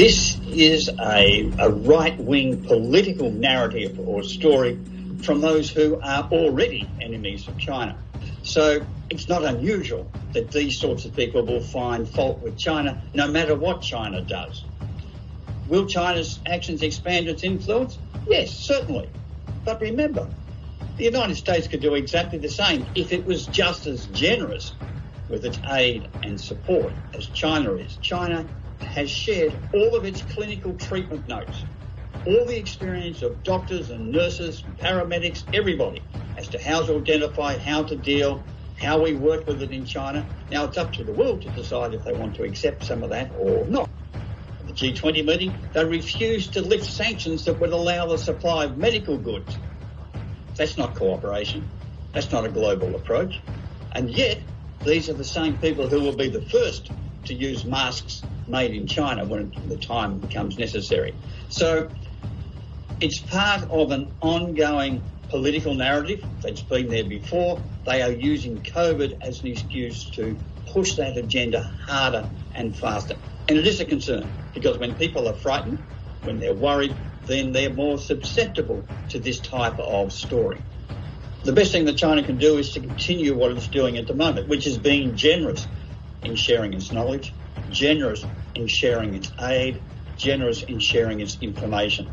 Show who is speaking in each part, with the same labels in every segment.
Speaker 1: This is a right-wing political narrative or story from those who are already enemies of China. So it's not unusual that these sorts of people will find fault with China no matter what China does. Will China's actions expand its influence? Yes, certainly. But remember, the United States could do exactly the same if it was just as generous with its aid and support as China is. China has shared all of its clinical treatment notes, all the experience of doctors and nurses, paramedics, everybody, as to how to identify, how to deal, how we work with it in China. Now it's up to the world to decide if they want to accept some of that or not. At the G20 meeting, they refused to lift sanctions that would allow the supply of medical goods. That's not cooperation. That's not a global approach. And yet, these are the same people who will be the first to use masks made in China when the time becomes necessary. So it's part of an ongoing political narrative that's been there before. They are using COVID as an excuse to push that agenda harder and faster. And it is a concern because when people are frightened, when they're worried, then they're more susceptible to this type of story. The best thing that China can do is to continue what it's doing at the moment, which is being generous in sharing its knowledge, generous in sharing its aid, generous in sharing its information.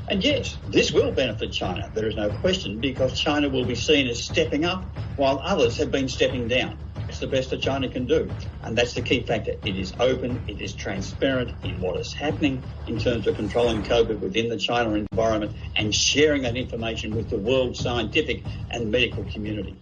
Speaker 1: And yes, this will benefit China, there is no question, because China will be seen as stepping up while others have been stepping down. It's the best that China can do. And that's the key factor. It is open, it is transparent in what is happening in terms of controlling COVID within the China environment and sharing that information with the world scientific and medical community.